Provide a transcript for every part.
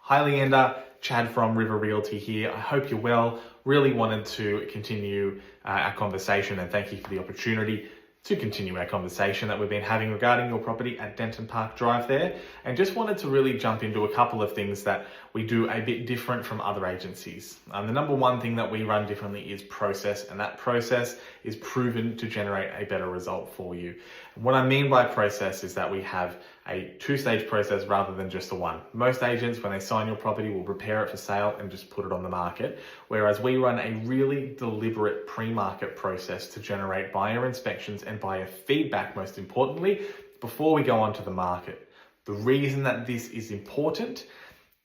Hi Leannda, Chad from River Realty here. I hope you're well. Really wanted to continue our conversation, and thank you for the opportunity to continue our conversation that we've been having regarding your property at Denton Park Drive there. And just wanted to really jump into a couple of things that we do a bit different from other agencies. The number one thing that we run differently is process, and that process is proven to generate a better result for you. And what I mean by process is that we have a two-stage process rather than just the one. Most agents, when they sign your property, will prepare it for sale and just put it on the market. Whereas we run a really deliberate pre-market process to generate buyer inspections and buyer feedback, most importantly, before we go onto the market. The reason that this is important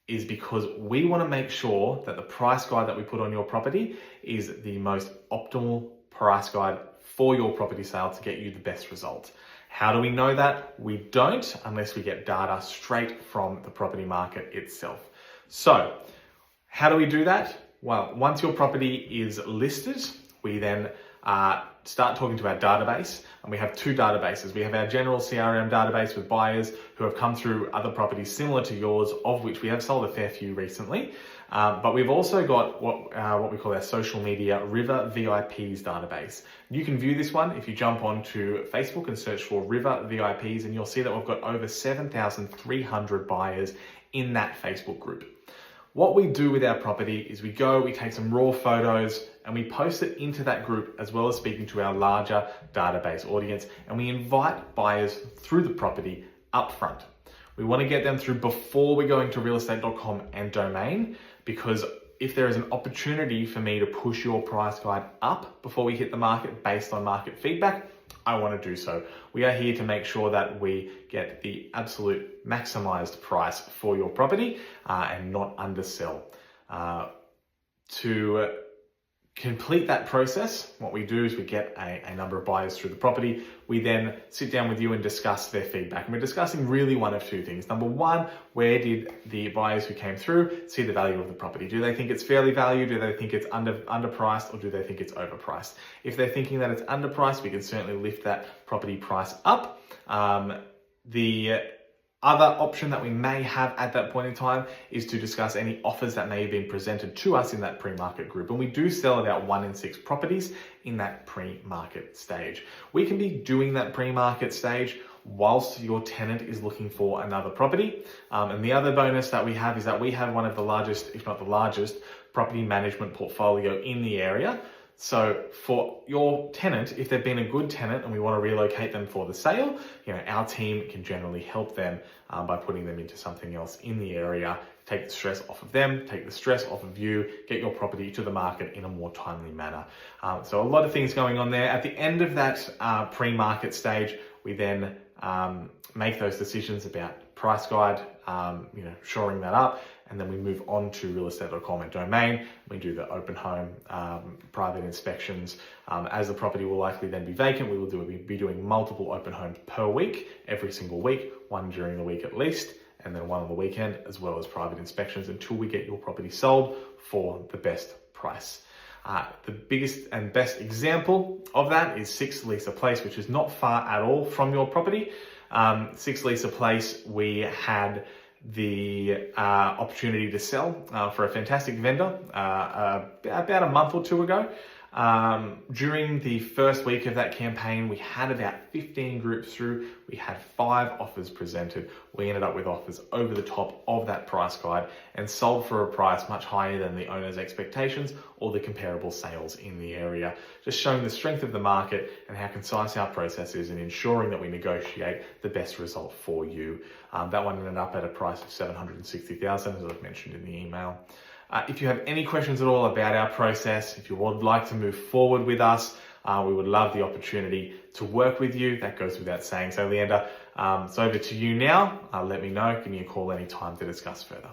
is because we want to make sure that the price guide that we put on your property is the most optimal price guide for your property sale to get you the best result. How do we know that? We don't unless we get data straight from the property market itself. So how do we do that? Well, once your property is listed, we then start talking to our database, and we have two databases. We have our general CRM database with buyers who have come through other properties similar to yours, of which we have sold a fair few recently. But we've also got what we call our social media River VIPs database. You can view this one if you jump onto Facebook and search for River VIPs, and you'll see that we've got over 7,300 buyers in that Facebook group. What we do with our property is we take some raw photos and we post it into that group, as well as speaking to our larger database audience, and we invite buyers through the property up front. We want to get them through before we go into realestate.com and domain, because if there is an opportunity for me to push your price guide up before we hit the market based on market feedback, I want to do so. We are here to make sure that we get the absolute maximized price for your property and not undersell. To complete that process, what we do is we get a number of buyers through the property. We then sit down with you and discuss their feedback. And we're discussing really one of two things. Number one, where did the buyers who came through see the value of the property? Do they think it's fairly valued? Do they think it's underpriced? Or do they think it's overpriced? If they're thinking that it's underpriced, we can certainly lift that property price up. The other option that we may have at that point in time is to discuss any offers that may have been presented to us in that pre-market group. And we do sell about 1 in 6 properties in that pre-market stage. We can be doing that pre-market stage whilst your tenant is looking for another property. And the other bonus that we have is that we have one of the largest, if not the largest, property management portfolio in the area. So for your tenant, if they've been a good tenant and we want to relocate them for the sale, our team can generally help them by putting them into something else in the area, take the stress off of them, take the stress off of you, get your property to the market in a more timely manner. So a lot of things going on there. At the end of that pre-market stage, we then make those decisions about price guide, shoring that up, and then we move on to realestate.com and domain. We do the open home private inspections. As the property will likely then be vacant, we'll be doing multiple open homes per week, every single week, one during the week at least, and then one on the weekend, as well as private inspections until we get your property sold for the best price. The biggest and best example of that is 6 Leannda Place, which is not far at all from your property. 6 Leannda Place, we had the opportunity to sell for a fantastic vendor about a month or two ago. During the first week of that campaign, we had about 15 groups through. We had 5 offers presented. We ended up with offers over the top of that price guide and sold for a price much higher than the owner's expectations or the comparable sales in the area, just showing the strength of the market and how concise our process is in ensuring that we negotiate the best result for you. That one ended up at a price of $760,000, as I've mentioned in the email. If you have any questions at all about our process, if you would like to move forward with us, we would love the opportunity to work with you. That goes without saying. So Leannda, it's over to you now. Let me know. Give me a call anytime to discuss further.